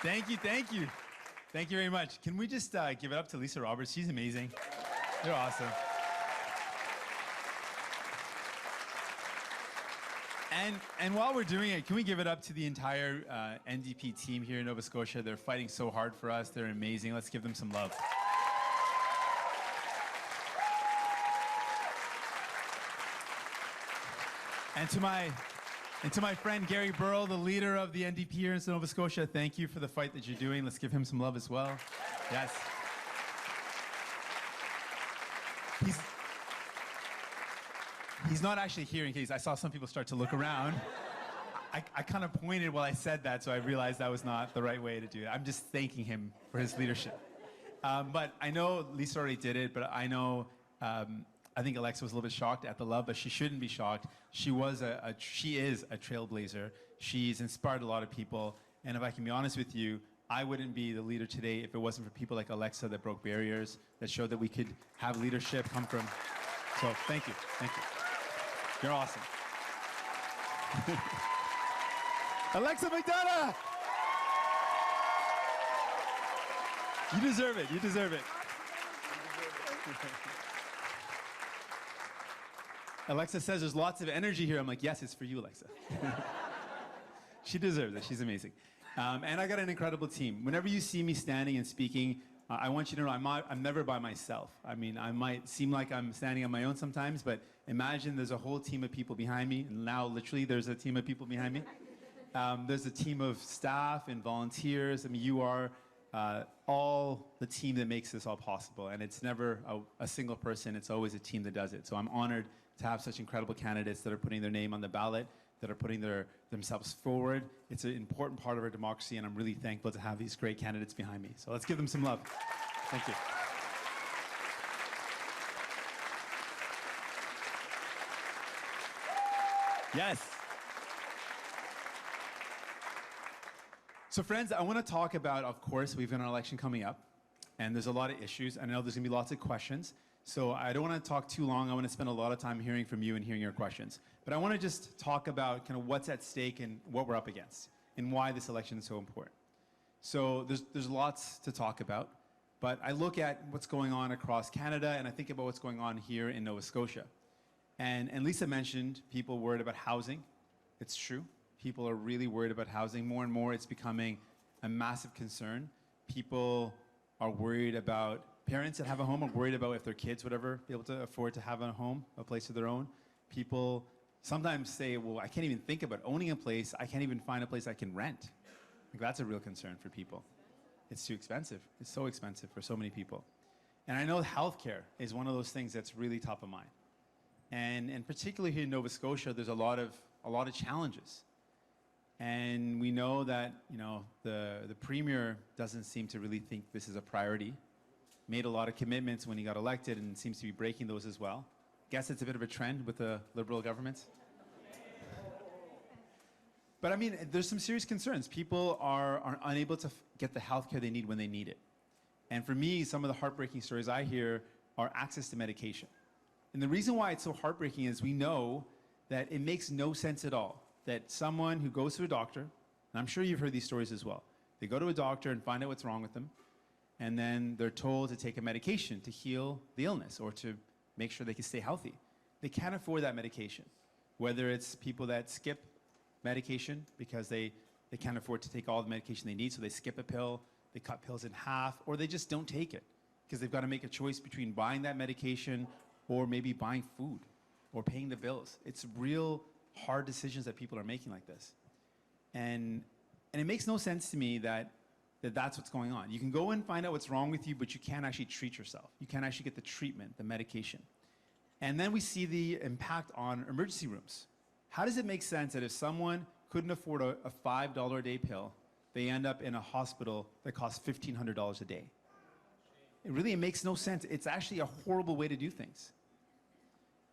Thank you, thank you. Thank you very much. Can we just give it up to Lisa Roberts? She's amazing. You're awesome. And while we're doing it, can we give it up to the entire NDP team here in Nova Scotia? They're fighting so hard for us. They're amazing. Let's give them some love. And to my friend Gary Burrell, the leader of the NDP here in Nova Scotia, thank you for the fight that you're doing. Let's give him some love as well. Yes. He's not actually here in case I saw some people start to look around. I kind of pointed while I said that, so I realized that was not the right way to do it. I'm just thanking him for his leadership. But I know Lisa already did it, but I know I think Alexa was a little bit shocked at the love, but she shouldn't be shocked. She is a trailblazer. She's inspired a lot of people. And if I can be honest with you, I wouldn't be the leader today if it wasn't for people like Alexa that broke barriers, that showed that we could have leadership come from. So thank you. Thank you. You're awesome. Alexa McDonough! You deserve it. You deserve it. Alexa says there's lots of energy here. I'm like, yes, it's for you, Alexa. She deserves it. She's amazing. And I got an incredible team. Whenever you see me standing and speaking, I want you to know I'm never by myself. I mean, I might seem like I'm standing on my own sometimes, but imagine there's a whole team of people behind me. And now, literally, there's a team of people behind me. There's a team of staff and volunteers. I mean, you are all the team that makes this all possible. And it's never a single person. It's always a team that does it. So I'm honored to have such incredible candidates that are putting their name on the ballot, that are putting themselves forward. It's an important part of our democracy, and I'm really thankful to have these great candidates behind me. So let's give them some love. Thank you. Yes. So friends, I want to talk about, of course, we've got an election coming up, and there's a lot of issues. I know there's going to be lots of questions. So I don't want to talk too long. I want to spend a lot of time hearing from you and hearing your questions. But I want to just talk about kind of what's at stake and what we're up against and why this election is so important. So there's lots to talk about. But I look at what's going on across Canada, and I think about what's going on here in Nova Scotia. And Lisa mentioned people worried about housing. It's true. People are really worried about housing. More and more, it's becoming a massive concern. People are worried about parents that have a home are worried about if their kids would ever be able to afford to have a home, a place of their own. People sometimes say, well, I can't even think about owning a place. I can't even find a place I can rent. Like, that's a real concern for people. It's too expensive. It's so expensive for so many people. And I know healthcare is one of those things that's really top of mind. And particularly here in Nova Scotia, there's a lot of challenges. And we know that, you know, the Premier doesn't seem to really think this is a priority. Made a lot of commitments when he got elected and seems to be breaking those as well. Guess it's a bit of a trend with the Liberal governments. But I mean, there's some serious concerns. People are unable to get the health care they need when they need it. And for me, some of the heartbreaking stories I hear are access to medication. And the reason why it's so heartbreaking is we know that it makes no sense at all that someone who goes to a doctor, and I'm sure you've heard these stories as well, they go to a doctor and find out what's wrong with them, and then they're told to take a medication to heal the illness or to make sure they can stay healthy. They can't afford that medication. Whether it's people that skip medication because they can't afford to take all the medication they need, so they skip a pill, they cut pills in half, or they just don't take it because they've got to make a choice between buying that medication or maybe buying food or paying the bills. It's real hard decisions that people are making like this. And it makes no sense to me that's what's going on. You can go and find out what's wrong with you, but you can't actually treat yourself. You can't actually get the treatment, the medication. And then we see the impact on emergency rooms. How does it make sense that if someone couldn't afford a $5 a day pill, they end up in a hospital that costs $1,500 a day? It makes no sense. It's actually a horrible way to do things.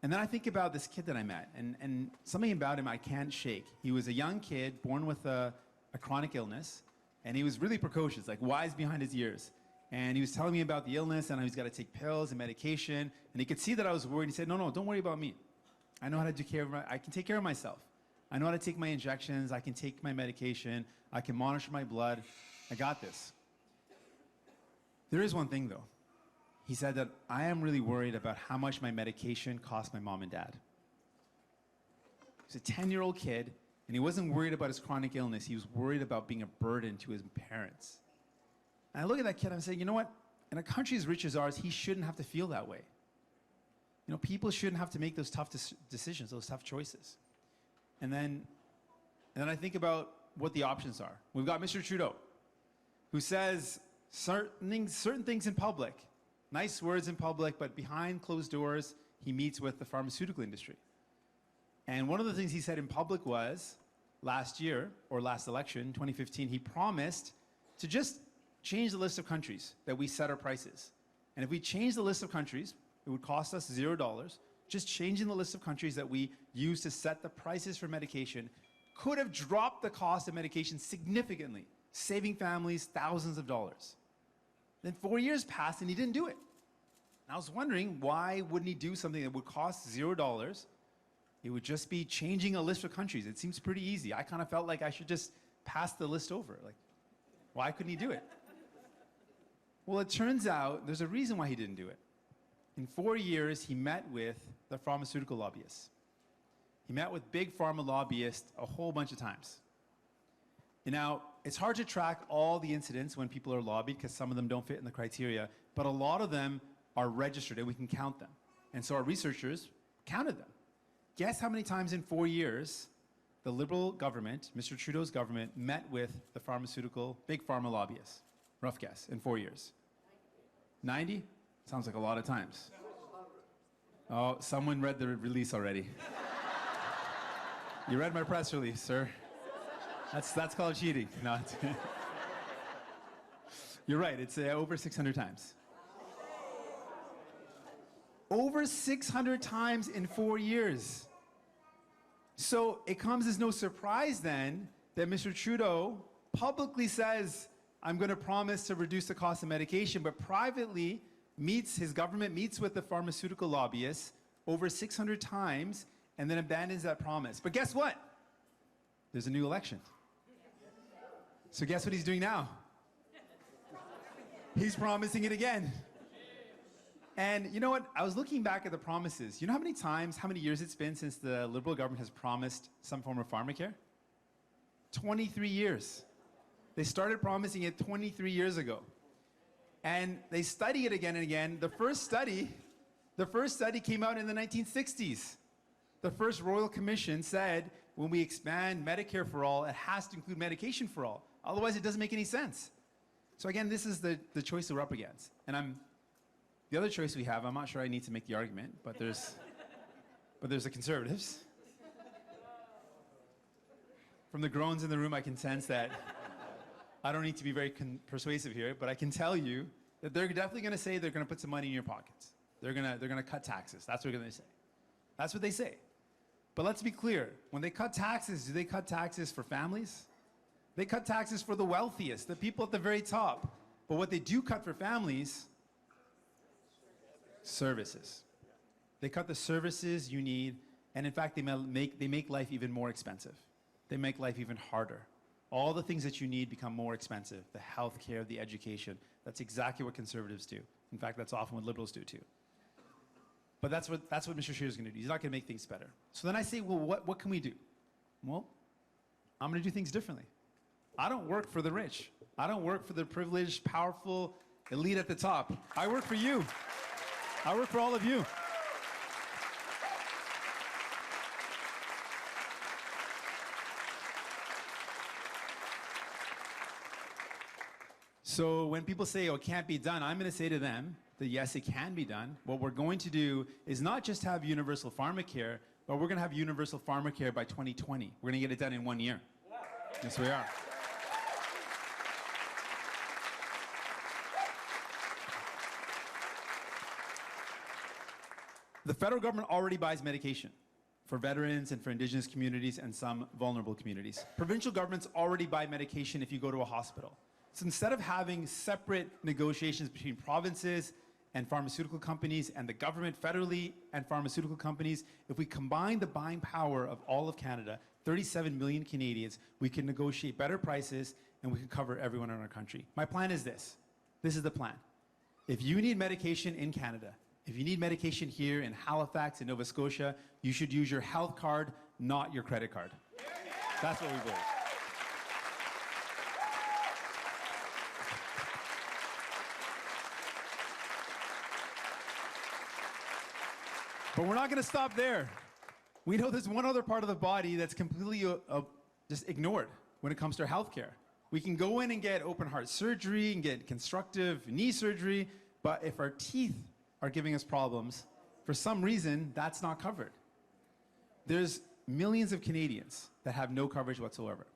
And then I think about this kid that I met, and something about him I can't shake. He was a young kid born with a chronic illness, and he was really precocious, like wise behind his ears. And he was telling me about the illness and how he's got to take pills and medication. And he could see that I was worried. He said, no, don't worry about me. I know how to I can take care of myself. I know how to take my injections. I can take my medication. I can monitor my blood. I got this. There is one thing, though. He said that I am really worried about how much my medication costs my mom and dad. He's a 10-year-old kid, and he wasn't worried about his chronic illness. He was worried about being a burden to his parents. And I look at that kid and I'm saying, you know what? In a country as rich as ours, he shouldn't have to feel that way. You know, people shouldn't have to make those tough decisions, those tough choices. And then I think about what the options are. We've got Mr. Trudeau, who says certain things in public, nice words in public, but behind closed doors, he meets with the pharmaceutical industry. And one of the things he said in public was, last year, or last election, 2015, he promised to just change the list of countries that we set our prices. And if we change the list of countries, it would cost us $0. Just changing the list of countries that we use to set the prices for medication could have dropped the cost of medication significantly, saving families thousands of dollars. Then 4 years passed and he didn't do it. And I was wondering, why wouldn't he do something that would cost $0? It would just be changing a list of countries. It seems pretty easy. I kind of felt like I should just pass the list over. Like, why couldn't he do it? Well, it turns out there's a reason why he didn't do it. In 4 years, he met with the pharmaceutical lobbyists. He met with big pharma lobbyists a whole bunch of times. And now, it's hard to track all the incidents when people are lobbied because some of them don't fit in the criteria, but a lot of them are registered and we can count them. And so our researchers counted them. Guess how many times in 4 years the Liberal government, Mr. Trudeau's government, met with the big pharma lobbyists? Rough guess, in 4 years. 90? Sounds like a lot of times. Oh, someone read the release already. You read my press release, sir. That's called cheating. No, you're right, it's over 600 times. Over 600 times in 4 years. So it comes as no surprise then that Mr. Trudeau publicly says, I'm going to promise to reduce the cost of medication, but privately his government meets with the pharmaceutical lobbyists over 600 times and then abandons that promise. But guess what? There's a new election. So guess what he's doing now? He's promising it again. And you know what? I was looking back at the promises. You know how many years it's been since the Liberal government has promised some form of Pharmacare? 23 years. They started promising it 23 years ago. And they study it again and again. The first study came out in the 1960s. The first Royal Commission said, when we expand Medicare for all, it has to include medication for all. Otherwise, it doesn't make any sense. So again, this is the choice that we're up against. And the other choice we have, I'm not sure I need to make the argument, but there's the Conservatives. From the groans in the room, I can sense that I don't need to be very persuasive here, but I can tell you that they're definitely going to say they're going to put some money in your pockets. They're going to cut taxes. That's what they're going to say. That's what they say. But let's be clear. When they cut taxes, do they cut taxes for families? They cut taxes for the wealthiest, the people at the very top. But what they do cut for families, services. They cut the services you need, and in fact, they make life even more expensive. They make life even harder. All the things that you need become more expensive. The healthcare, the education. That's exactly what Conservatives do. In fact, that's often what Liberals do too. But that's what Mr. Scheer is going to do. He's not going to make things better. So then I say, well, what can we do? Well, I'm going to do things differently. I don't work for the rich. I don't work for the privileged, powerful elite at the top. I work for you. I work for all of you. So when people say, oh, it can't be done, I'm going to say to them that yes, it can be done. What we're going to do is not just have universal pharmacare, but we're going to have universal pharmacare by 2020. We're going to get it done in 1 year. Yes, we are. The federal government already buys medication for veterans and for Indigenous communities and some vulnerable communities. Provincial governments already buy medication if you go to a hospital. So instead of having separate negotiations between provinces and pharmaceutical companies and the government federally and pharmaceutical companies, if we combine the buying power of all of Canada, 37 million Canadians, we can negotiate better prices and we can cover everyone in our country. My plan is this. This is the plan. If you need medication in Canada, if you need medication here in Halifax, in Nova Scotia, you should use your health card, not your credit card. That's what we believe. But we're not going to stop there. We know there's one other part of the body that's completely just ignored when it comes to healthcare. We can go in and get open heart surgery and get constructive knee surgery, but if our teeth are giving us problems, for some reason, that's not covered. There's millions of Canadians that have no coverage whatsoever.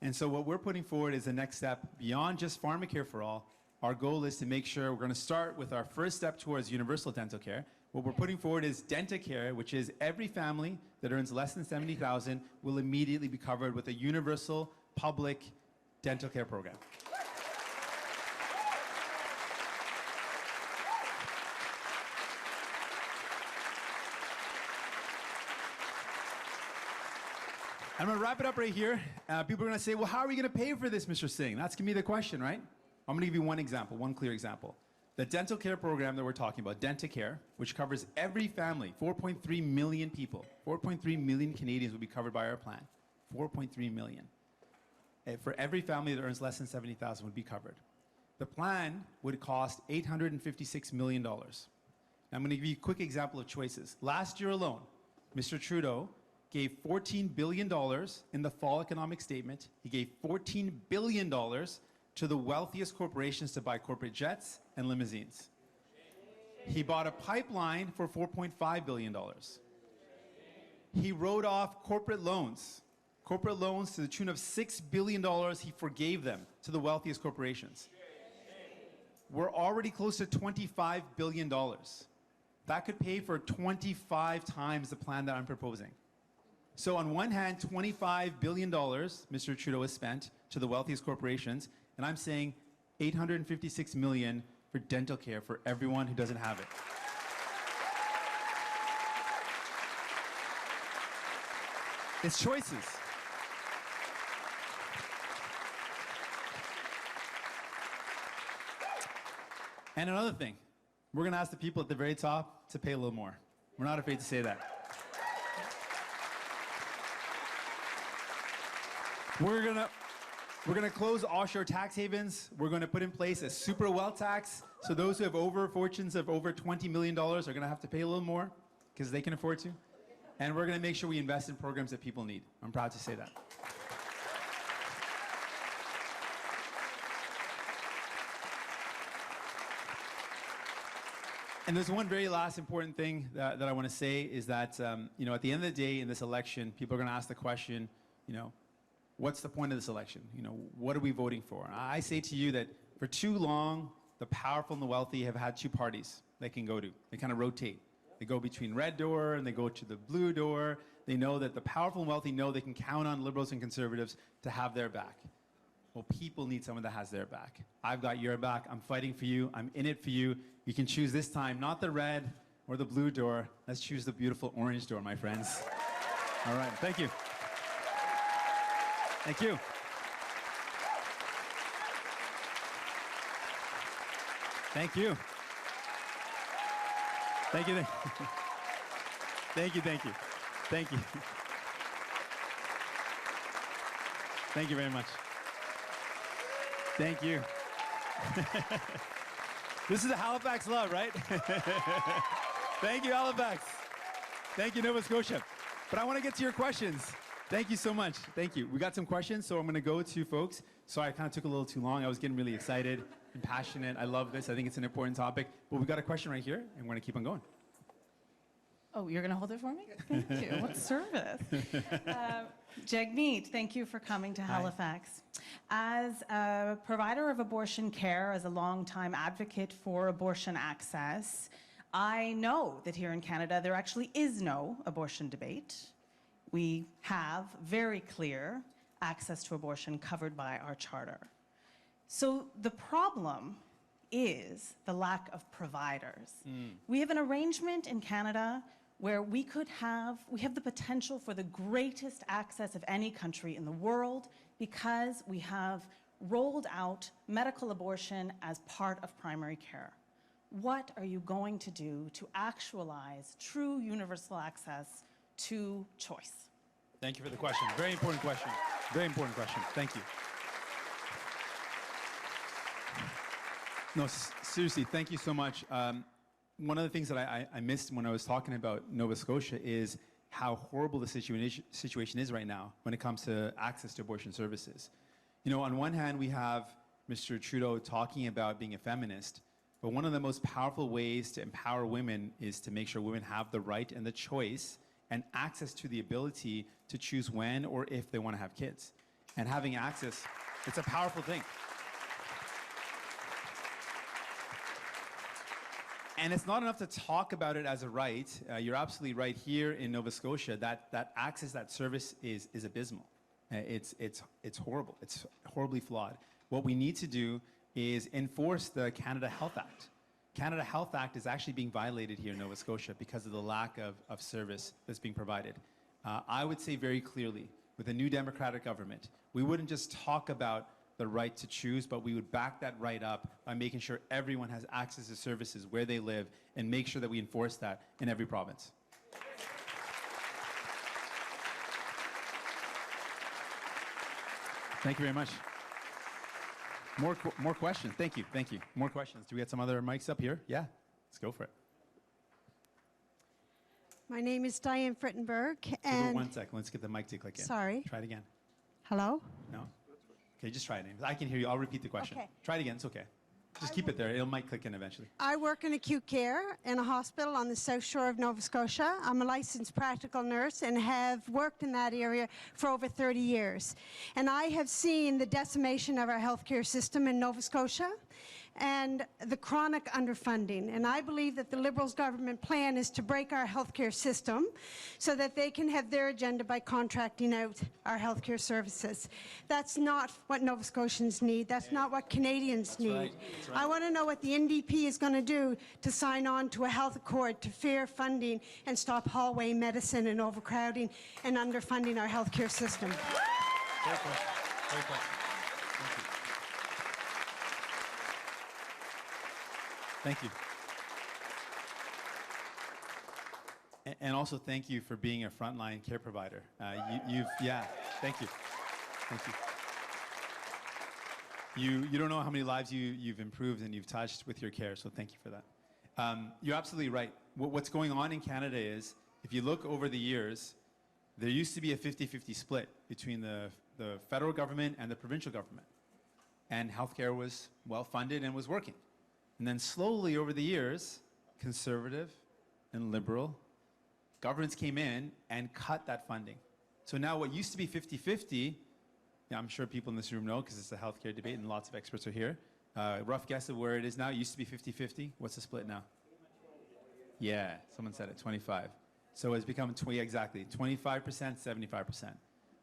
And so what we're putting forward is the next step beyond just Pharmacare for all. Our goal is to make sure we're going to start with our first step towards universal dental care. What we're putting forward is DentaCare, which is every family that earns less than $70,000 will immediately be covered with a universal public dental care program. I'm going to wrap it up right here. People are going to say, well, how are we going to pay for this, Mr. Singh? That's going to be the question, right? I'm going to give you one example, one clear example. The dental care program that we're talking about, DentaCare, which covers every family, 4.3 million people, 4.3 million Canadians will be covered by our plan. 4.3 million. For every family that earns less than $70,000 would be covered. The plan would cost $856 million. Now, I'm going to give you a quick example of choices. Last year alone, Mr. Trudeau gave $14 billion in the fall economic statement. He gave $14 billion to the wealthiest corporations to buy corporate jets and limousines. He bought a pipeline for $4.5 billion. He wrote off corporate loans to the tune of $6 billion. He forgave them to the wealthiest corporations. We're already close to $25 billion. That could pay for 25 times the plan that I'm proposing. So on one hand, $25 billion Mr. Trudeau has spent to the wealthiest corporations, and I'm saying $856 million for dental care for everyone who doesn't have it. It's choices. And another thing, we're going to ask the people at the very top to pay a little more. We're not afraid to say that. We're going to close offshore tax havens. We're going to put in place a super wealth tax. So those who have fortunes of over $20 million are going to have to pay a little more because they can afford to. And we're going to make sure we invest in programs that people need. I'm proud to say that. And there's one very last important thing that I want to say is that, at the end of the day in this election, people are going to ask the question, what's the point of this election? What are we voting for? I say to you that for too long, the powerful and the wealthy have had two parties they can go to. They kind of rotate. They go between red door and they go to the blue door. They know that the powerful and wealthy know they can count on liberals and conservatives to have their back. Well, people need someone that has their back. I've got your back. I'm fighting for you. I'm in it for you. You can choose this time, not the red or the blue door. Let's choose the beautiful orange door, my friends. All right. Thank you. Thank you. Thank you. Thank you. Thank you. Thank you. Thank you. Thank you very much. Thank you. This is a Halifax love, right? Thank you, Halifax. Thank you, Nova Scotia. But I want to get to your questions. Thank you so much. Thank you. We got some questions, so I'm going to go to folks. Sorry, I kind of took a little too long. I was getting really excited and passionate. I love this. I think it's an important topic. But we got a question right here, and we're going to keep on going. Oh, you're going to hold it for me? Thank you. What service. Jagmeet, thank you for coming to Halifax. As a provider of abortion care, as a longtime advocate for abortion access, I know that here in Canada there actually is no abortion debate. We have very clear access to abortion covered by our charter. So the problem is the lack of providers. We have an arrangement in Canada where we have the potential for the greatest access of any country in the world because we have rolled out medical abortion as part of primary care. What are you going to do to actualize true universal access to choice? Thank you for the question. Very important question. Very important question. Thank you. No, seriously, thank you so much. One of the things that I missed when I was talking about Nova Scotia is how horrible the situation is right now when it comes to access to abortion services. You know, on one hand, we have Mr. Trudeau talking about being a feminist, but one of the most powerful ways to empower women is to make sure women have the right and the choice and access to the ability to choose when or if they want to have kids. And having access, it's a powerful thing. And it's not enough to talk about it as a right. You're absolutely right. Here in Nova Scotia, that access, that service is abysmal. It's horrible. It's horribly flawed. What we need to do is enforce the Canada Health Act. Canada Health Act is actually being violated here in Nova Scotia because of the lack of service that's being provided. I would say very clearly, with a new Democratic government, we wouldn't just talk about the right to choose, but we would back that right up by making sure everyone has access to services where they live and make sure that we enforce that in every province. Thank you very much. More questions. Thank you. Thank you. More questions. Do we have some other mics up here? Yeah, let's go for it. My name is Diane Frittenberg, Give it and 1 second. Let's get the mic to click in. Sorry. Try it again. Hello? No? Okay, just try it. I can hear you. I'll repeat the question. Okay. Try it again. It's okay. Just keep it there. It might click in eventually. I work in acute care in a hospital on the south shore of Nova Scotia. I'm a licensed practical nurse and have worked in that area for over 30 years. And I have seen the decimation of our healthcare system in Nova Scotia and the chronic underfunding. And I believe that the Liberals government plan is to break our healthcare system so that they can have their agenda by contracting out our healthcare services. That's not what Nova Scotians need. That's not what Canadians need. Right. That's right. I want to know what the NDP is going to do to sign on to a health accord, to fair funding, and stop hallway medicine and overcrowding and underfunding our healthcare system. Great question. Great question. Thank you. And also thank you for being a frontline care provider. Yeah, thank you. Thank you. You don't know how many lives you've improved and you've touched with your care, so thank you for that. You're absolutely right. What's going on in Canada is, if you look over the years, there used to be a 50-50 split between the federal government and the provincial government. And healthcare was well-funded and was working. And then slowly over the years, conservative and liberal governments came in and cut that funding. So now what used to be 50-50, I'm sure people in this room know because it's a healthcare debate and lots of experts are here. Rough guess of where it is now. It used to be 50-50. What's the split now? Yeah, someone said it, 25. So it's become exactly 25%, 75%.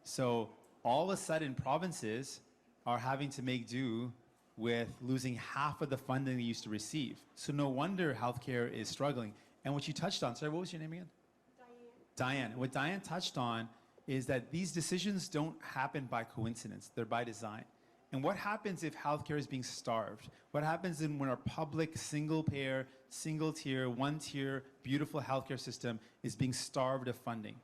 So all of a sudden provinces are having to make do with losing half of the funding they used to receive. So no wonder healthcare is struggling. And what you touched on, sorry, what was your name again? Diane. What Diane touched on is that these decisions don't happen by coincidence, they're by design. And what happens if healthcare is being starved? What happens when our public, single-payer, single-tier, one-tier, beautiful healthcare system is being starved of funding?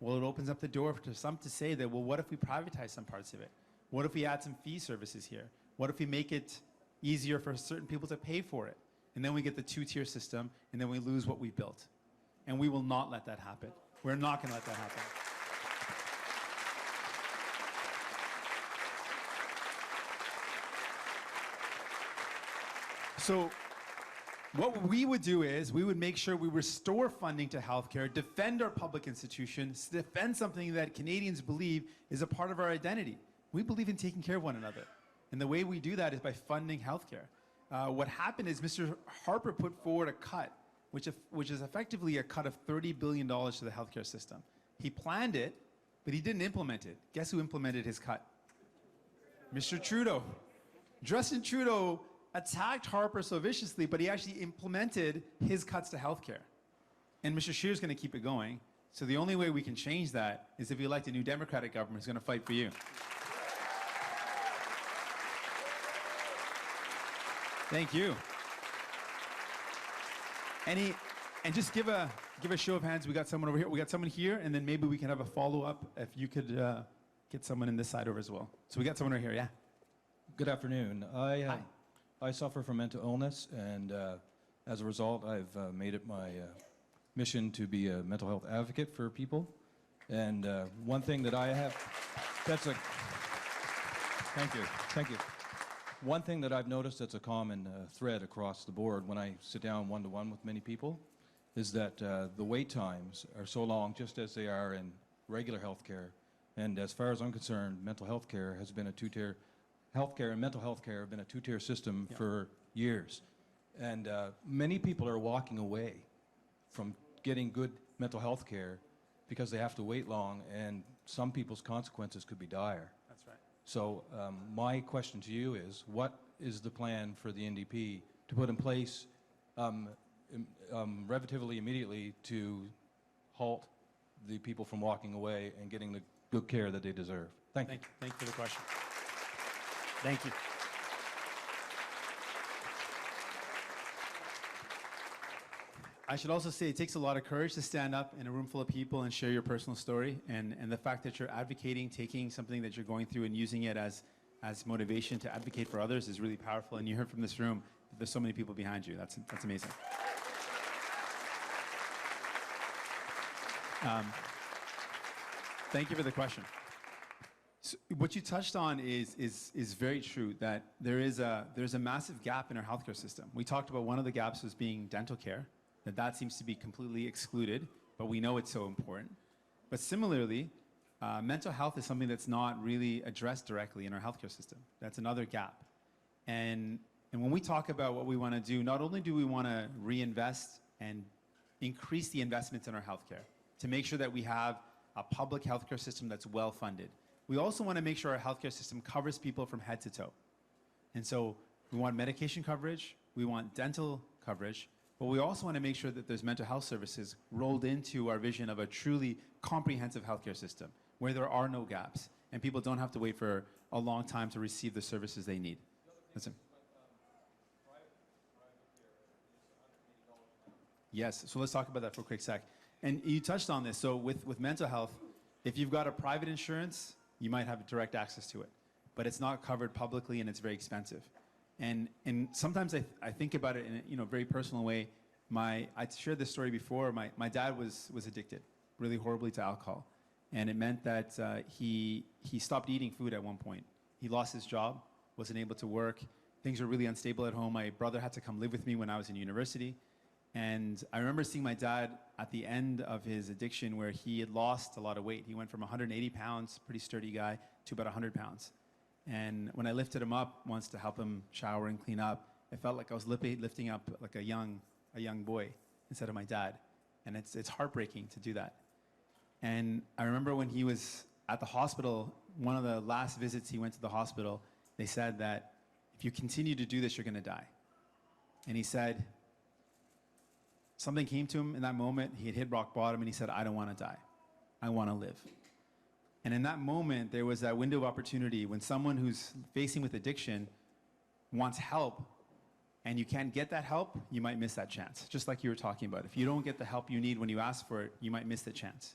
Well, it opens up the door for some to say that, well, what if we privatize some parts of it? What if we add some fee services here? What if we make it easier for certain people to pay for it? And then we get the two-tier system, and then we lose what we built. And we will not let that happen. We're not going to let that happen. So what we would do is we would make sure we restore funding to healthcare, defend our public institutions, defend something that Canadians believe is a part of our identity. We believe in taking care of one another. And the way we do that is by funding healthcare. What happened is Mr. Harper put forward a cut, which is effectively a cut of $30 billion to the healthcare system. He planned it, but he didn't implement it. Guess who implemented his cut? Mr. Trudeau. Justin Trudeau attacked Harper so viciously, but he actually implemented his cuts to healthcare. And Mr. Scheer's going to keep it going. So the only way we can change that is if we elect a new Democratic government who's going to fight for you. Thank you. And just give a show of hands. We got someone over here. We got someone here, and then maybe we can have a follow-up if you could get someone in this side over as well. So we got someone right here, yeah. Good afternoon. I suffer from mental illness, and as a result, I've made it my mission to be a mental health advocate for people. And one thing that I have, thank you. One thing that I've noticed that's a common thread across the board when I sit down one-to-one with many people is that the wait times are so long, just as they are in regular health care. And as far as I'm concerned, mental health care has been a two-tier, healthcare and mental health care have been a two-tier system for years. And many people are walking away from getting good mental health care because they have to wait long, and some people's consequences could be dire. That's right. So my question to you is, what is the plan for the NDP to put in place relatively immediately to halt the people from walking away and getting the good care that they deserve? Thank you. Thank you for the question. Thank you. I should also say it takes a lot of courage to stand up in a room full of people and share your personal story. And the fact that you're advocating, taking something that you're going through and using it as motivation to advocate for others is really powerful. And you heard from this room that there's so many people behind you. That's amazing. Thank you for the question. So what you touched on is very true, that there's a massive gap in our healthcare system. We talked about one of the gaps was being dental care, that seems to be completely excluded, but we know it's so important. But similarly, mental health is something that's not really addressed directly in our healthcare system. That's another gap. And when we talk about what we want to do, not only do we want to reinvest and increase the investments in our healthcare to make sure that we have a public healthcare system that's well funded, we also want to make sure our healthcare system covers people from head to toe. And so we want medication coverage, we want dental coverage, but we also want to make sure that there's mental health services rolled into our vision of a truly comprehensive healthcare system where there are no gaps and people don't have to wait for a long time to receive the services they need. Listen. Yes, so let's talk about that for a quick sec. And you touched on this. So with mental health, if you've got a private insurance, you might have direct access to it, but it's not covered publicly and it's very expensive. And sometimes I think about it in a very personal way. I shared this story before. My dad was addicted really horribly to alcohol, and it meant that he stopped eating food at one point. He lost his job, wasn't able to work. Things were really unstable at home. My brother had to come live with me when I was in university. And I remember seeing my dad at the end of his addiction where he had lost a lot of weight. He went from 180 pounds, pretty sturdy guy, to about 100 pounds. And when I lifted him up once to help him shower and clean up, it felt like I was lifting up like a young boy instead of my dad. And it's heartbreaking to do that. And I remember when he was at the hospital, one of the last visits he went to the hospital, they said that if you continue to do this, you're going to die. And he said, something came to him in that moment. He had hit rock bottom and he said, I don't want to die. I want to live. And in that moment, there was that window of opportunity when someone who's facing with addiction wants help and you can't get that help, you might miss that chance. Just like you were talking about. If you don't get the help you need when you ask for it, you might miss the chance.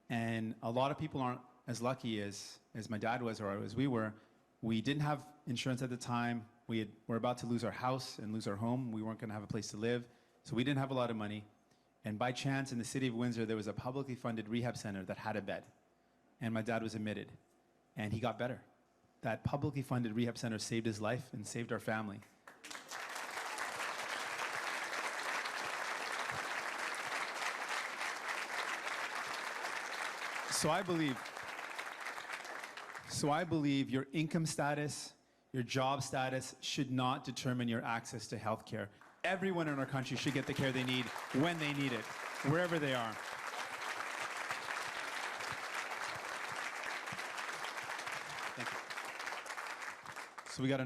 And a lot of people aren't as lucky as my dad was or as we were. We didn't have insurance at the time. We're about to lose our house and lose our home. We weren't going to have a place to live. So we didn't have a lot of money. And by chance, in the city of Windsor, there was a publicly funded rehab center that had a bed. And my dad was admitted. And he got better. That publicly funded rehab center saved his life and saved our family. So I believe your income status, your job status should not determine your access to health care. Everyone in our country should get the care they need when they need it, wherever they are. Thank you. So we got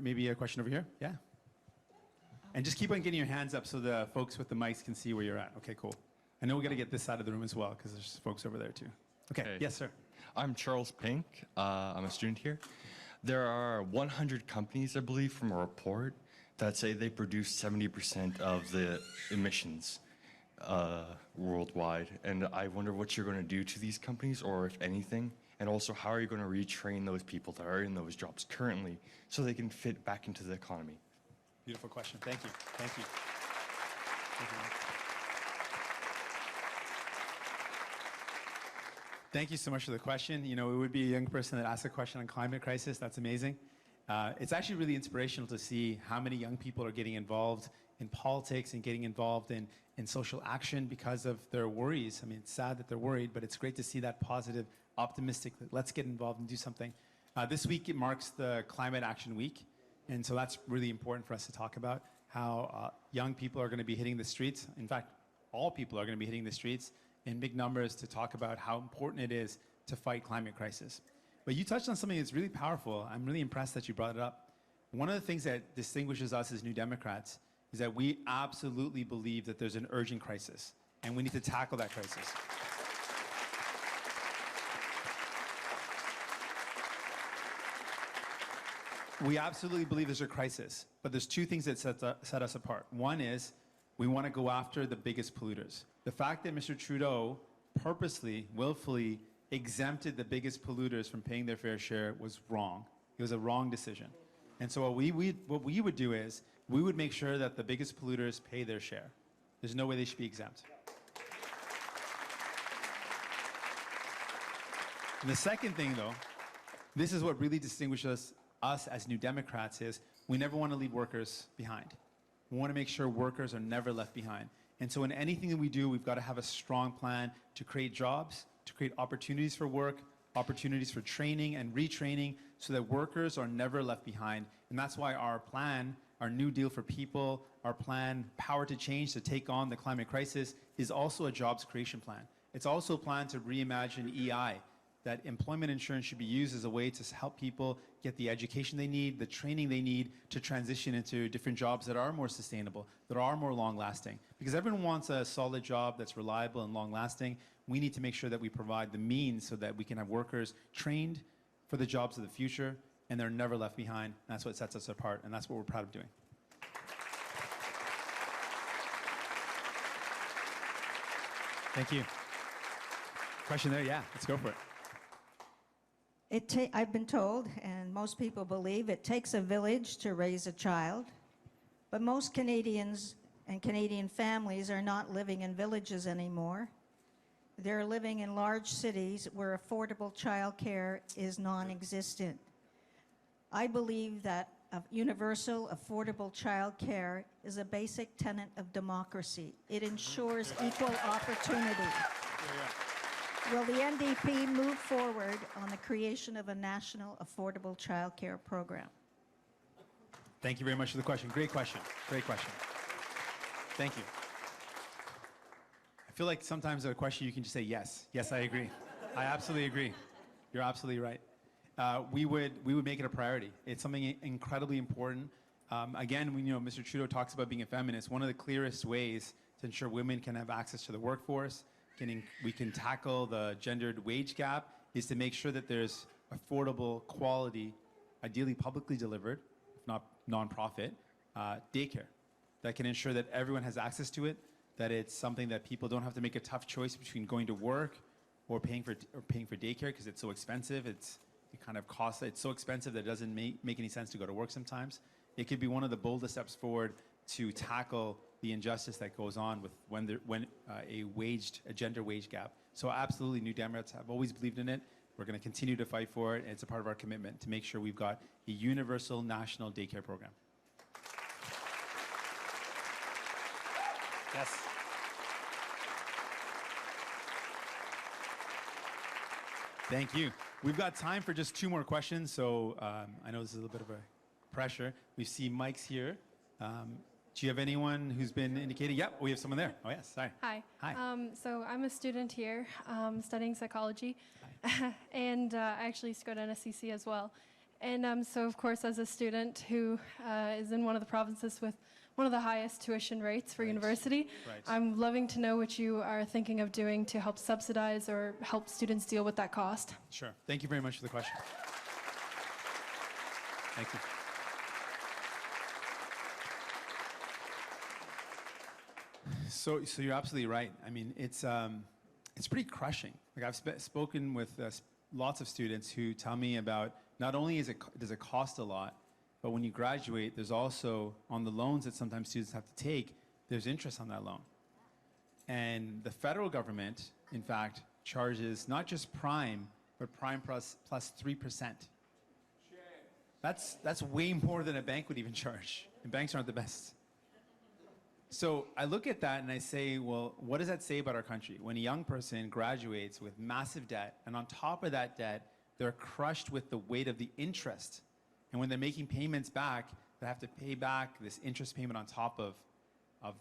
maybe a question over here. Yeah? And just keep on getting your hands up so the folks with the mics can see where you're at. Okay, cool. I know we got to get this side of the room as well because there's folks over there too. Okay, Hey. yes, sir. I'm Charles Pink. I'm a student here. There are 100 companies, I believe, from a report that say they produce 70% of the emissions worldwide. And I wonder what you're going to do to these companies, or if anything. And also, how are you going to retrain those people that are in those jobs currently so they can fit back into the economy? Beautiful question. Thank you. Thank you. Thank you. Thank you so much for the question. You know, it would be a young person that asked a question on climate crisis. That's amazing. It's actually really inspirational to see how many young people are getting involved in politics and getting involved in social action because of their worries. I mean, it's sad that they're worried, but it's great to see that positive, optimistic, that let's get involved and do something. This week, it marks the Climate Action Week. And so that's really important for us to talk about, how young people are going to be hitting the streets. In fact, all people are going to be hitting the streets in big numbers to talk about how important it is to fight climate crisis. But you touched on something that's really powerful. I'm really impressed that you brought it up. One of the things that distinguishes us as New Democrats is that we absolutely believe that there's an urgent crisis, and we need to tackle that crisis. We absolutely believe there's a crisis, but there's two things that set us apart. One is we want to go after the biggest polluters. The fact that Mr. Trudeau purposely, willfully exempted the biggest polluters from paying their fair share was wrong. It was a wrong decision. And so what we would do is we would make sure that the biggest polluters pay their share. There's no way they should be exempt. And the second thing, though, this is what really distinguishes us as New Democrats, is we never want to leave workers behind. We want to make sure workers are never left behind. And so in anything that we do, we've got to have a strong plan to create jobs, to create opportunities for work, opportunities for training and retraining, so that workers are never left behind. And that's why our plan, our New Deal for People, our plan, Power to Change, to take on the climate crisis, is also a jobs creation plan. It's also a plan to reimagine EI, that employment insurance should be used as a way to help people get the education they need, the training they need to transition into different jobs that are more sustainable, that are more long-lasting. Because everyone wants a solid job that's reliable and long-lasting. We need to make sure that we provide the means so that we can have workers trained for the jobs of the future, and they're never left behind. That's what sets us apart, and that's what we're proud of doing. Thank you. Question there? Yeah, let's go for it. I've been told, and most people believe, it takes a village to raise a child, but most Canadians and Canadian families are not living in villages anymore. They're living in large cities where affordable childcare is non-existent. I believe that universal affordable childcare is a basic tenet of democracy. It ensures equal opportunity. Will the NDP move forward on the creation of a national affordable childcare program? Thank you very much for the question. Great question. Great question. Thank you. I feel like sometimes a question you can just say yes. Yes, I agree. I absolutely agree. You're absolutely right. We would make it a priority. It's something incredibly important. Again, Mr. Trudeau talks about being a feminist. One of the clearest ways to ensure women can have access to the workforce, we can tackle the gendered wage gap, is to make sure that there's affordable, quality, ideally publicly delivered, if not nonprofit, daycare that can ensure that everyone has access to it, that it's something that people don't have to make a tough choice between going to work or paying for daycare because it's so expensive. It's so expensive that it doesn't make any sense to go to work sometimes. It could be one of the boldest steps forward to tackle the injustice that goes on with when a gender wage gap. So absolutely, New Democrats have always believed in it. We're going to continue to fight for it, and it's a part of our commitment to make sure we've got a universal national daycare program. Yes. Thank you. We've got time for just two more questions, so I know this is a little bit of a pressure. We see mics here. Do you have anyone who's been indicating? Yep, we have someone there. Oh, yes, sorry. Hi. Hi. So I'm a student here studying psychology, and I actually used to go to NSCC as well. And so, of course, as a student who is in one of the provinces with one of the highest tuition rates for university. Right. I'm loving to know what you are thinking of doing to help subsidize or help students deal with that cost. Sure. Thank you very much for the question. Thank you. So you're absolutely right. I mean, it's pretty crushing. Like I've spoken with lots of students who tell me about not only does it cost a lot, but when you graduate, there's also on the loans that sometimes students have to take, there's interest on that loan. And the federal government, in fact, charges not just prime, but prime plus 3%. That's way more than a bank would even charge. And banks aren't the best. So I look at that and I say, well, what does that say about our country? When a young person graduates with massive debt, and on top of that debt, they're crushed with the weight of the interest. And when they're making payments back, they have to pay back this interest payment on top of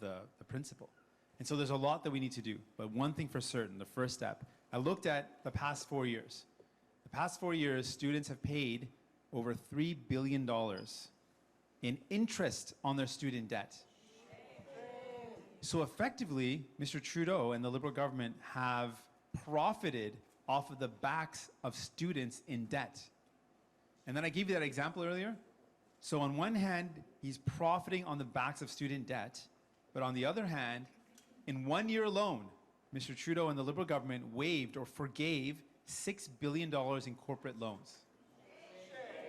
the principal. And so there's a lot that we need to do. But one thing for certain, the first step, I looked at the past 4 years. The past 4 years, students have paid over $3 billion in interest on their student debt. So effectively, Mr. Trudeau and the Liberal government have profited off of the backs of students in debt. And then I gave you that example earlier. So on one hand, he's profiting on the backs of student debt, but on the other hand, in 1 year alone, Mr. Trudeau and the Liberal government waived or forgave $6 billion in corporate loans.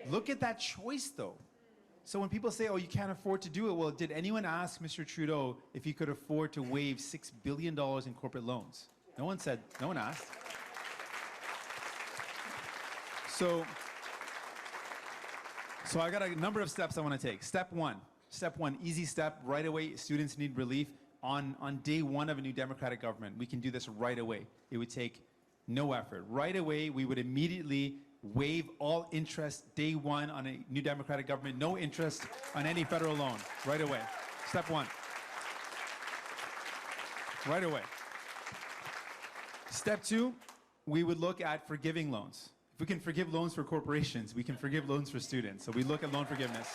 Look at that choice, though. So when people say, oh, you can't afford to do it, well, did anyone ask Mr. Trudeau if he could afford to waive $6 billion in corporate loans? No one said, no one asked. So I got a number of steps I want to take. Step one, easy step, right away, students need relief. On day one of a new Democratic government, we can do this right away. It would take no effort. Right away, we would immediately waive all interest day one on a new Democratic government, no interest on any federal loan, right away. Step one. Right away. Step two, we would look at forgiving loans. If we can forgive loans for corporations, we can forgive loans for students. So we look at loan forgiveness.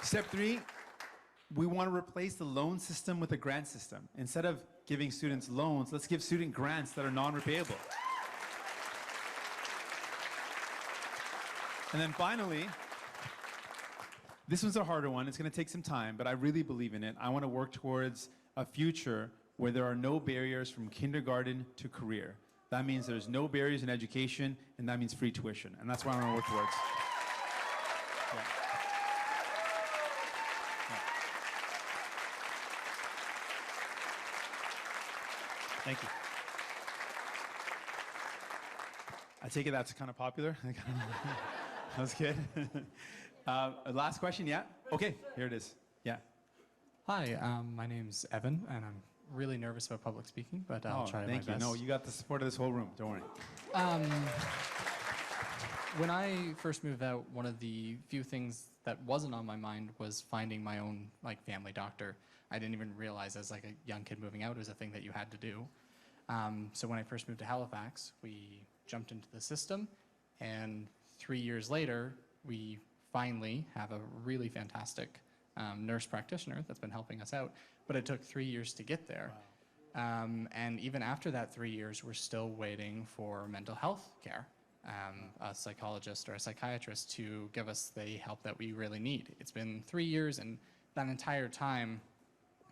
Step three, we want to replace the loan system with a grant system. Instead of giving students loans, let's give student grants that are non-repayable. And then finally, this one's a harder one. It's going to take some time, but I really believe in it. I want to work towards a future where there are no barriers from kindergarten to career. That means there's no barriers in education, and that means free tuition. And that's what I want to work towards. Yeah. Thank you. I take it that's kind of popular. That was good. Last question, yeah? Okay, here it is. Yeah. Hi, my name's Evan, and I'm really nervous about public speaking, but I'll try my best. Thank you. No, you got the support of this whole room. Don't worry. When I first moved out, one of the few things that wasn't on my mind was finding my own family doctor. I didn't even realize as a young kid moving out it was a thing that you had to do. So when I first moved to Halifax, we jumped into the system, and 3 years later, we finally have a really fantastic nurse practitioner that's been helping us out. But it took 3 years to get there. Wow. And even after that 3 years, we're still waiting for mental health care, a psychologist or a psychiatrist to give us the help that we really need. It's been 3 years, and that entire time,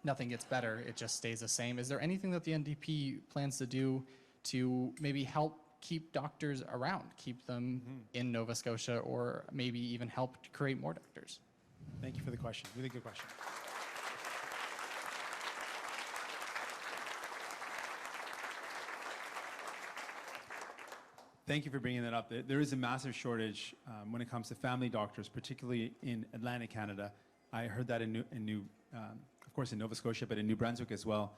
nothing gets better. It just stays the same. Is there anything that the NDP plans to do to maybe help keep doctors around, keep them in Nova Scotia, or maybe even help to create more doctors? Thank you for the question. Really good question. Thank you for bringing that up. There is a massive shortage when it comes to family doctors, particularly in Atlantic Canada. I heard that of course, in Nova Scotia, but in New Brunswick as well.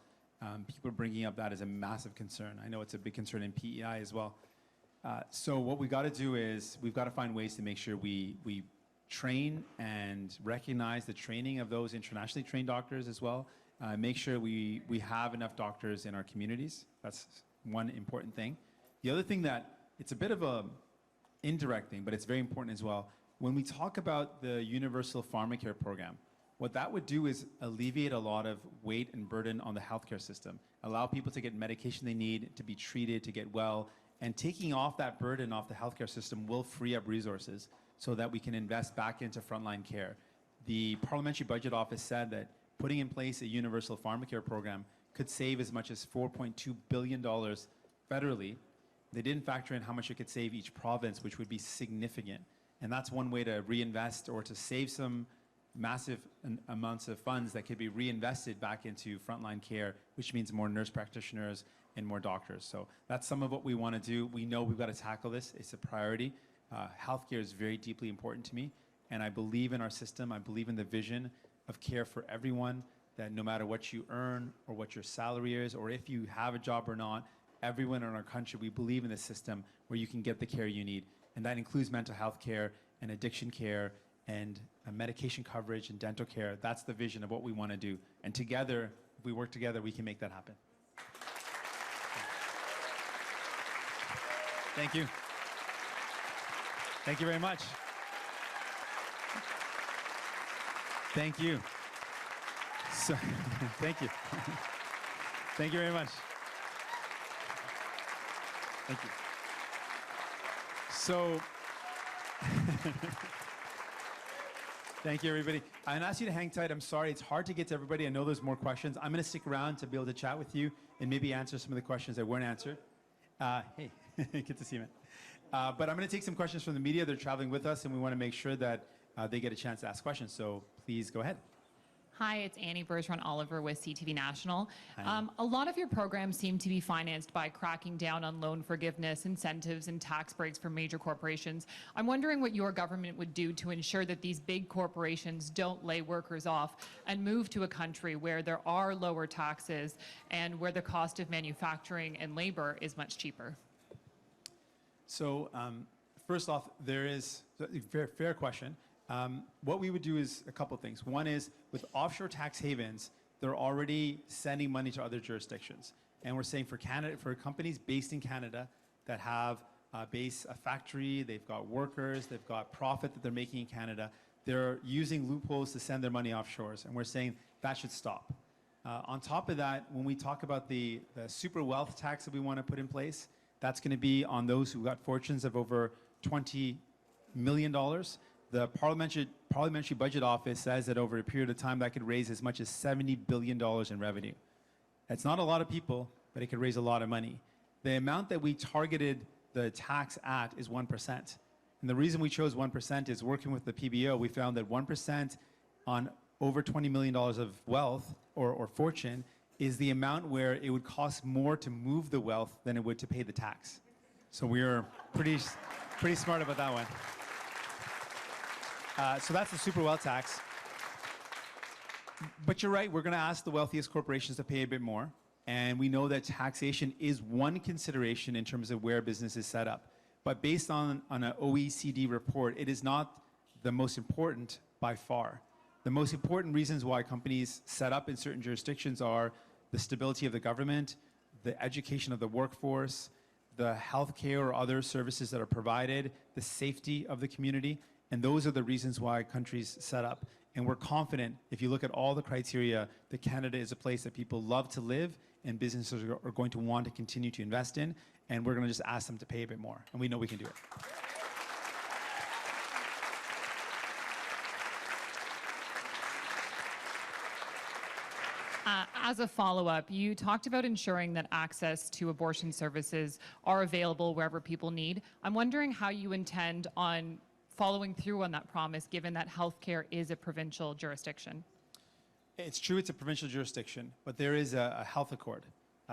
People are bringing up that as a massive concern. I know it's a big concern in PEI as well. So what we got to do is we've got to find ways to make sure we train and recognize the training of those internationally trained doctors as well. Make sure we have enough doctors in our communities. That's one important thing. The other thing that it's a bit of a indirect thing, but it's very important as well. when we talk about the universal Pharmacare program, what that would do is alleviate a lot of weight and burden on the healthcare system, allow people to get medication they need, to be treated, to get well, and taking off that burden off the healthcare system will free up resources so that we can invest back into frontline care. The Parliamentary Budget Office said that putting in place a universal Pharmacare program could save as much as $4.2 billion federally. They didn't factor in how much it could save each province, which would be significant. And that's one way to reinvest or to save some massive amounts of funds that could be reinvested back into frontline care, which means more nurse practitioners and more doctors. So that's some of what we want to do. We know we've got to tackle this. It's a priority. Healthcare is very deeply important to me, and I believe in our system. I believe in the vision of care for everyone, that no matter what you earn or what your salary is, or if you have a job or not, everyone in our country, we believe in a system where you can get the care you need. And that includes mental health care and addiction care and medication coverage and dental care. That's the vision of what we want to do. And together, if we work together, we can make that happen. Thank you. Thank you very much. Thank you. So, thank you. Thank you very much. Thank you. So, thank you, everybody. I'm going to ask you to hang tight. I'm sorry, it's hard to get to everybody. I know there's more questions. I'm going to stick around to be able to chat with you and maybe answer some of the questions that weren't answered. Hey, good to see you, man. But I'm going to take some questions from the media. They're traveling with us, and we want to make sure that they get a chance to ask questions. So please go ahead. Hi, it's Annie Bergeron-Oliver with CTV National. Hi. A lot of your programs seem to be financed by cracking down on loan forgiveness, incentives, and tax breaks for major corporations. I'm wondering what your government would do to ensure that these big corporations don't lay workers off and move to a country where there are lower taxes and where the cost of manufacturing and labor is much cheaper. So first off, there is a fair question. What we would do is a couple things. One is with offshore tax havens, they're already sending money to other jurisdictions. And we're saying for Canada, for companies based in Canada that have a factory, they've got workers, they've got profit that they're making in Canada, they're using loopholes to send their money offshores. And we're saying that should stop. On top of that, when we talk about the super wealth tax that we want to put in place, that's going to be on those who got fortunes of over $20 million. The Parliamentary Budget Office says that over a period of time that could raise as much as $70 billion in revenue. That's not a lot of people, but it could raise a lot of money. The amount that we targeted the tax at is 1%. And the reason we chose 1% is working with the PBO, we found that 1% on over $20 million of wealth or fortune is the amount where it would cost more to move the wealth than it would to pay the tax. So we were pretty smart about that one. So that's the super wealth tax. But you're right, we're going to ask the wealthiest corporations to pay a bit more. And we know that taxation is one consideration in terms of where business is set up. But based on an OECD report, it is not the most important by far. The most important reasons why companies set up in certain jurisdictions are the stability of the government, the education of the workforce, the healthcare or other services that are provided, the safety of the community. And those are the reasons why countries set up. And we're confident, if you look at all the criteria, that Canada is a place that people love to live and businesses are going to want to continue to invest in. And we're going to just ask them to pay a bit more. And we know we can do it. As a follow-up, you talked about ensuring that access to abortion services are available wherever people need. I'm wondering how you intend on following through on that promise, given that healthcare is a provincial jurisdiction. It's true it's a provincial jurisdiction, but there is a health accord,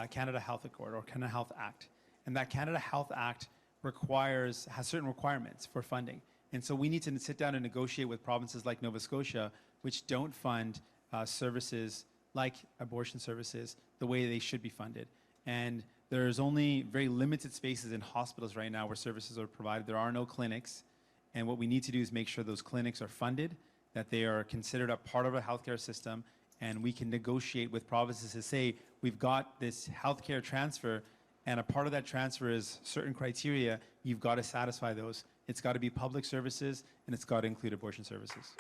Canada Health Accord or Canada Health Act. And that Canada Health Act has certain requirements for funding. And so we need to sit down and negotiate with provinces like Nova Scotia, which don't fund services like abortion services the way they should be funded. And there's only very limited spaces in hospitals right now where services are provided. There are no clinics. And what we need to do is make sure those clinics are funded, that they are considered a part of a healthcare system, and we can negotiate with provinces to say, we've got this healthcare transfer, and a part of that transfer is certain criteria. You've got to satisfy those. It's got to be public services, and it's got to include abortion services.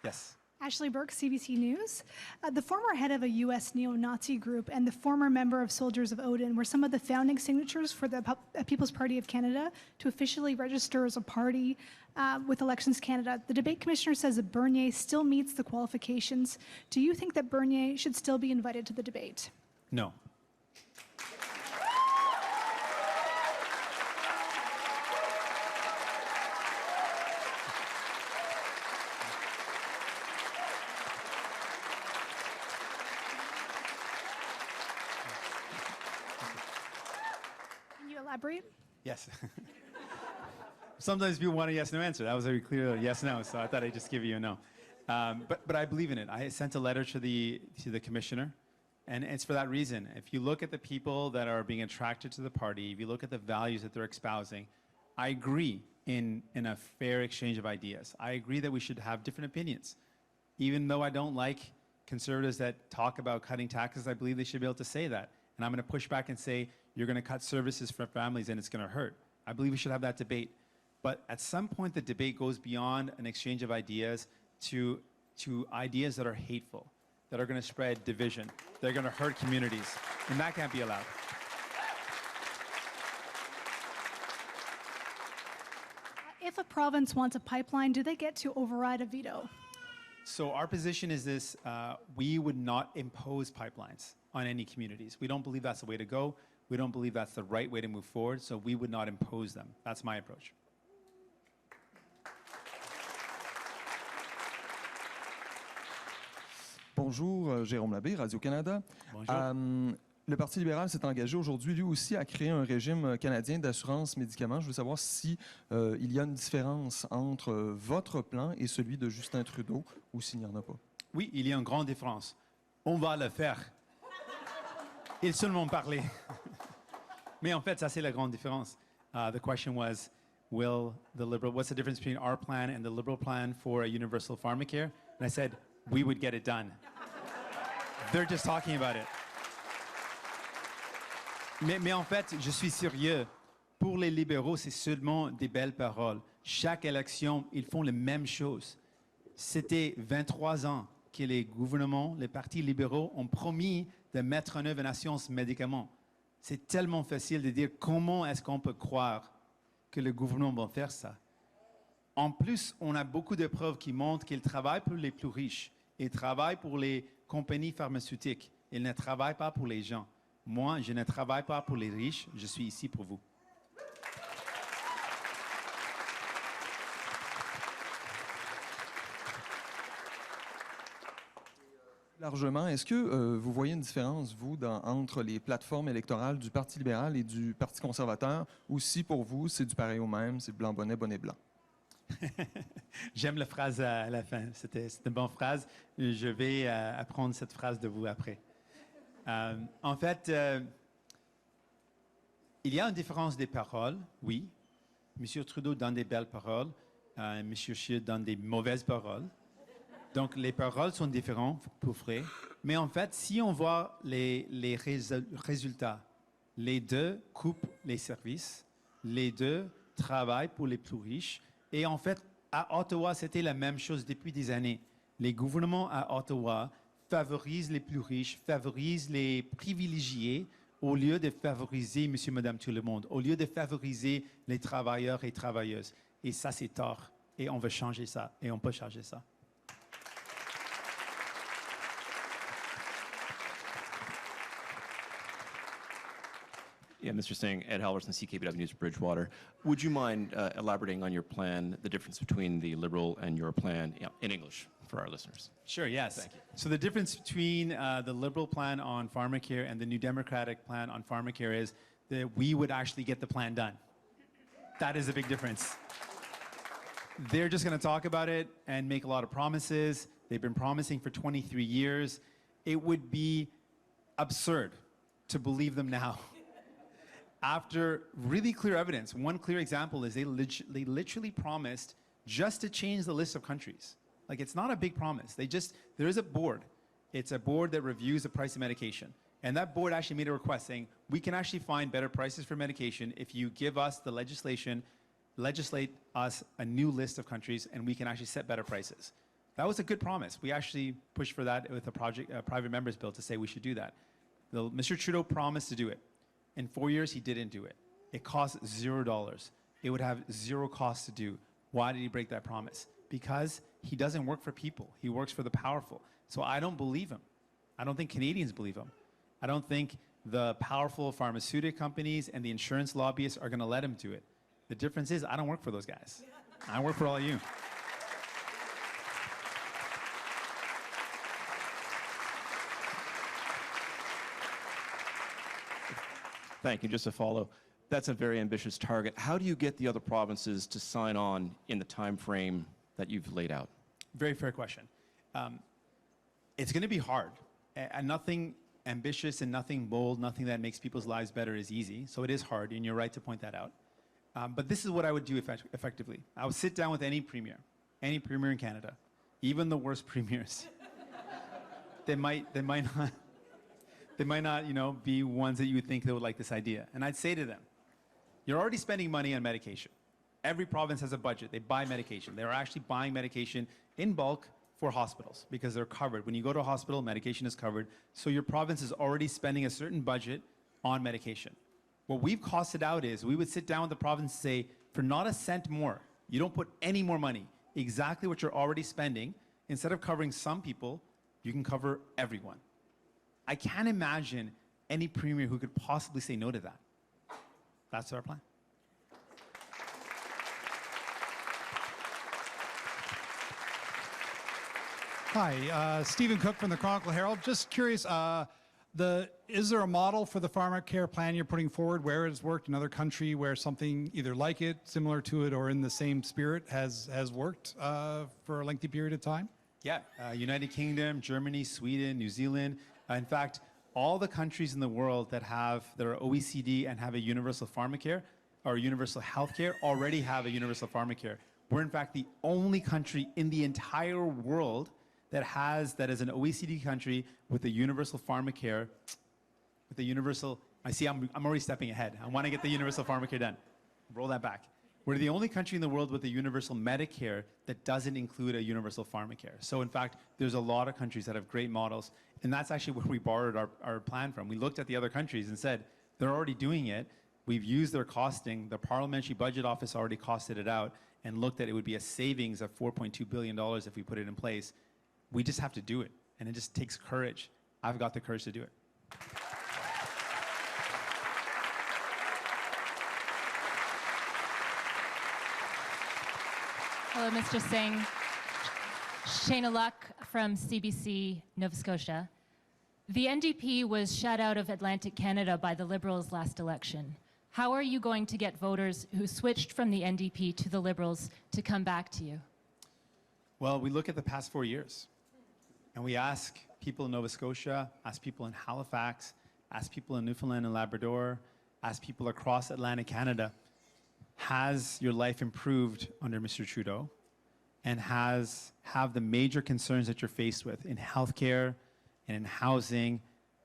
Yes. Ashley Burke, CBC News. The former head of a U.S. neo-Nazi group and the former member of Soldiers of Odin were some of the founding signatures for the People's Party of Canada to officially register as a party with Elections Canada. The debate commissioner says that Bernier still meets the qualifications. Do you think that Bernier should still be invited to the debate? No. Can you elaborate? Yes. Sometimes people want a yes/no answer. That was very clear yes/no, so I thought I'd just give you a no. But I believe in it. I sent a letter to the commissioner, and it's for that reason. If you look at the people that are being attracted to the party, if you look at the values that they're espousing, I agree in a fair exchange of ideas. I agree that we should have different opinions. Even though I don't like conservatives that talk about cutting taxes, I believe they should be able to say that. And I'm going to push back and say, you're going to cut services for families and it's going to hurt. I believe we should have that debate. But at some point, the debate goes beyond an exchange of ideas to ideas that are hateful, that are going to spread division, that are going to hurt communities. And that can't be allowed. If a province wants a pipeline, do they get to override a veto? So our position is this, we would not impose pipelines on any communities. We don't believe that's the way to go. We don't believe that's the right way to move forward, so we would not impose them. That's my approach. Bonjour, Jérôme Labbé, Radio-Canada. Bonjour. Le Parti libéral s'est engagé aujourd'hui, lui aussi, à créer un régime canadien d'assurance médicaments. Je veux savoir si il y a une différence entre votre plan et celui de Justin Trudeau, ou s'il n'y en a pas. Oui, il y a une grande différence. On va le faire. Ils seulement parler. Mais en fait, ça c'est la grande différence. The question was, what's the difference between our plan and the Liberal plan for a universal Pharmacare? And I said, we would get it done. They're just talking about it. Mais en fait, je suis sérieux. Pour les libéraux, c'est seulement des belles paroles. Chaque élection, ils font les mêmes choses. C'était 23 ans que les gouvernements, les partis libéraux ont promis de mettre en œuvre une assurance médicaments. C'est tellement facile de dire comment est-ce qu'on peut croire que le gouvernement va faire ça. En plus, on a beaucoup de preuves qui montrent qu'ils travaillent pour les plus riches. Ils travaillent pour les compagnies pharmaceutiques. Ils ne travaillent pas pour les gens. Moi, je ne travaille pas pour les riches. Je suis ici pour vous. Largement, est-ce que vous voyez une différence, vous, entre les plateformes électorales du Parti libéral et du Parti conservateur, ou si pour vous, c'est du pareil au même, c'est blanc bonnet, bonnet blanc? J'aime la phrase à la fin. C'était une bonne phrase. Je vais apprendre cette phrase de vous après. En fait, il y a une différence des paroles, oui. M. Trudeau donne des belles paroles, M. Scheer donne des mauvaises paroles. Donc, les paroles sont différentes pour vrai. Mais en fait, si on voit les résultats, les deux coupent les services, les deux travaillent pour les plus riches. Et en fait, à Ottawa, c'était la même chose depuis des années. Les gouvernements à Ottawa favorisent les plus riches, favorisent les privilégiés au lieu de favoriser monsieur, madame, tout le monde, au lieu de favoriser les travailleurs et travailleuses. Et ça, c'est tort. Et on veut changer ça. Et on peut changer ça. Yeah, Mr. Singh, Ed Halverson, CKPW News, Bridgewater. Would you mind elaborating on your plan, the difference between the Liberal and your plan in English for our listeners? Sure, yes. Thank you. So the difference between the Liberal plan on Pharmacare and the New Democratic plan on Pharmacare is that we would actually get the plan done. That is a big difference. They're just going to talk about it and make a lot of promises. They've been promising for 23 years. It would be absurd to believe them now. After really clear evidence, one clear example is they literally promised just to change the list of countries. Like, it's not a big promise. There is a board. It's a board that reviews the price of medication. And that board actually made a request saying, we can actually find better prices for medication if you give us the legislate us a new list of countries, and we can actually set better prices. That was a good promise. We actually pushed for that with a private member's bill to say we should do that. Mr. Trudeau promised to do it. In 4 years, he didn't do it. It cost $0. It would have zero cost to do. Why did he break that promise? Because he doesn't work for people. He works for the powerful. So I don't believe him. I don't think Canadians believe him. I don't think the powerful pharmaceutical companies and the insurance lobbyists are going to let him do it. The difference is I don't work for those guys. I work for all of you. Thank you. Just to follow, that's a very ambitious target. How do you get the other provinces to sign on in the time frame that you've laid out? Very fair question. It's going to be hard. And nothing ambitious and nothing bold, nothing that makes people's lives better is easy. So it is hard, and you're right to point that out. But this is what I would do effectively. I would sit down with any premier in Canada, even the worst premiers. They might not, be ones that you would think they would like this idea. And I'd say to them, you're already spending money on medication. Every province has a budget. They buy medication. They're actually buying medication in bulk for hospitals because they're covered. When you go to a hospital, medication is covered. So your province is already spending a certain budget on medication. What we've costed out is we would sit down with the province and say, for not a cent more, you don't put any more money, exactly what you're already spending. Instead of covering some people, you can cover everyone. I can't imagine any premier who could possibly say no to that. That's our plan. Hi, Stephen Cook from the Chronicle Herald. Just curious, is there a model for the Pharmacare plan you're putting forward where it's worked in another country where something either like it, similar to it, or in the same spirit has worked for a lengthy period of time? Yeah, United Kingdom, Germany, Sweden, New Zealand. In fact, all the countries in the world that are OECD and have a universal pharmacare or universal healthcare already have a universal pharmacare. We're in fact the only country in the entire world that is an OECD country with a universal pharmacare, with a universal, I'm already stepping ahead. I want to get the universal pharmacare done. Roll that back. We're the only country in the world with a universal Medicare that doesn't include a universal pharmacare. So in fact, there's a lot of countries that have great models, and that's actually where we borrowed our plan from. We looked at the other countries and said, they're already doing it. We've used their costing. The Parliamentary Budget Office already costed it out and looked at it would be a savings of $4.2 billion if we put it in place. We just have to do it, and it just takes courage. I've got the courage to do it. Hello, Mr. Singh. Shayna Luck from CBC, Nova Scotia. The NDP was shut out of Atlantic Canada by the Liberals last election. How are you going to get voters who switched from the NDP to the Liberals to come back to you? Well, we look at the past 4 years, and we ask people in Nova Scotia, ask people in Halifax, ask people in Newfoundland and Labrador, ask people across Atlantic Canada, has your life improved under Mr. Trudeau? And have the major concerns that you're faced with in healthcare and in housing,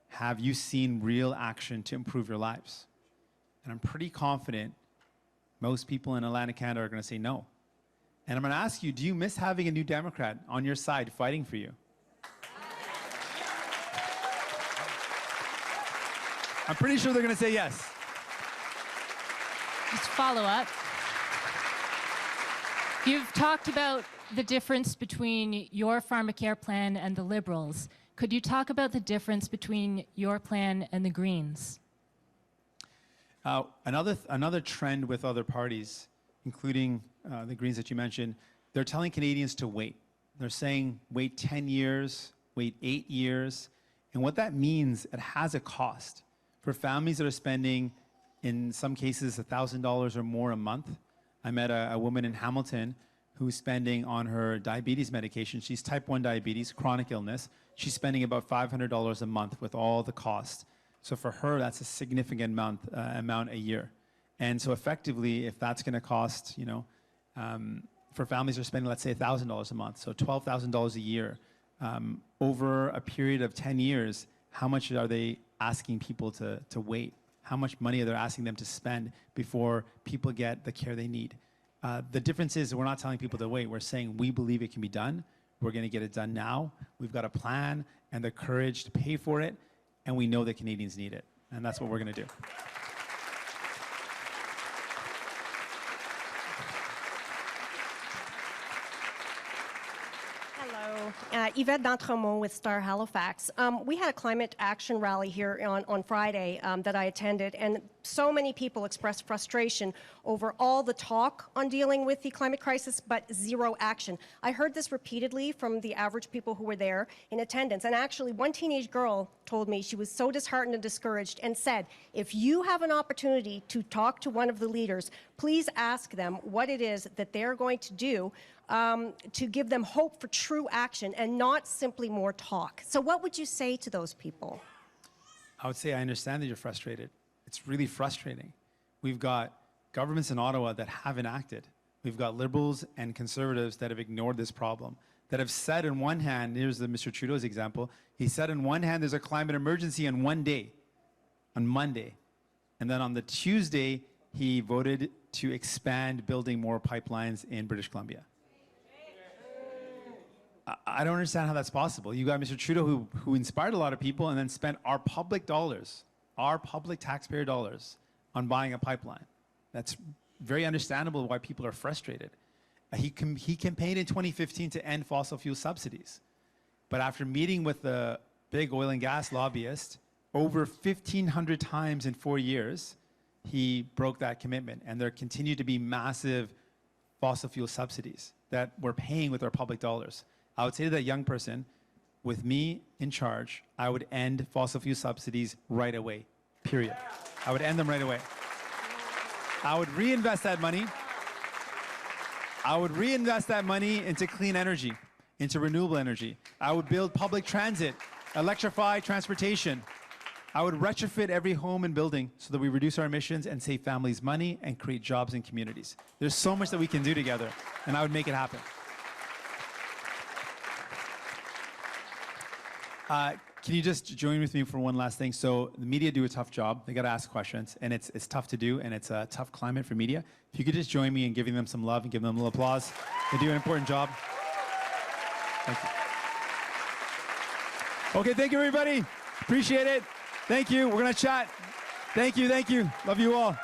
have you seen real action to improve your lives? And I'm pretty confident most people in Atlantic Canada are going to say no. And I'm going to ask you, do you miss having a New Democrat on your side fighting for you? I'm pretty sure they're going to say yes. Just follow up. You've talked about the difference between your Pharmacare plan and the Liberals. Could you talk about the difference between your plan and the Greens? Another trend with other parties, including the Greens that you mentioned, they're telling Canadians to wait. They're saying wait 10 years, wait 8 years. And what that means, it has a cost. For families that are spending, in some cases, $1,000 or more a month. I met a woman in Hamilton who's spending on her diabetes medication. She's type 1 diabetes, chronic illness. She's spending about $500 a month with all the costs. So for her, that's a significant amount a year. And so effectively, if that's going to cost, for families who are spending, let's say, $1,000 a month, so $12,000 a year. Over a period of 10 years, how much are they asking people to wait? How much money are they asking them to spend before people get the care they need? The difference is we're not telling people to wait. We're saying we believe it can be done. We're going to get it done now. We've got a plan and the courage to pay for it, and we know that Canadians need it. And that's what we're going to do. Yvette D'Entremont with Star Halifax. We had a climate action rally here on Friday that I attended, and so many people expressed frustration over all the talk on dealing with the climate crisis, but zero action. I heard this repeatedly from the average people who were there in attendance, and actually one teenage girl told me she was so disheartened and discouraged and said, if you have an opportunity to talk to one of the leaders, please ask them what it is that they're going to do to give them hope for true action and not simply more talk. So what would you say to those people? I would say I understand that you're frustrated. It's really frustrating. We've got governments in Ottawa that haven't acted. We've got Liberals and Conservatives that have ignored this problem, that have said on one hand, here's the Mr. Trudeau's example, he said on one hand there's a climate emergency on one day, on Monday. And then on the Tuesday, he voted to expand building more pipelines in British Columbia. I don't understand how that's possible. You got Mr. Trudeau who inspired a lot of people and then spent our public dollars, our public taxpayer dollars, on buying a pipeline. That's very understandable why people are frustrated. He campaigned in 2015 to end fossil fuel subsidies. But after meeting with the big oil and gas lobbyist over 1,500 times in 4 years, he broke that commitment. And there continue to be massive fossil fuel subsidies that we're paying with our public dollars. I would say to that young person, with me in charge, I would end fossil fuel subsidies right away, period. I would end them right away. I would reinvest that money. I would reinvest that money into clean energy, into renewable energy. I would build public transit, electrify transportation. I would retrofit every home and building so that we reduce our emissions and save families money and create jobs in communities. There's so much that we can do together, and I would make it happen. Can you just join with me for one last thing? So the media do a tough job. They got to ask questions, and it's tough to do, and it's a tough climate for media. If you could just join me in giving them some love and giving them a little applause. They do an important job. Thank you. Okay, thank you, everybody. Appreciate it. Thank you. We're going to chat. Thank you. Thank you. Love you all.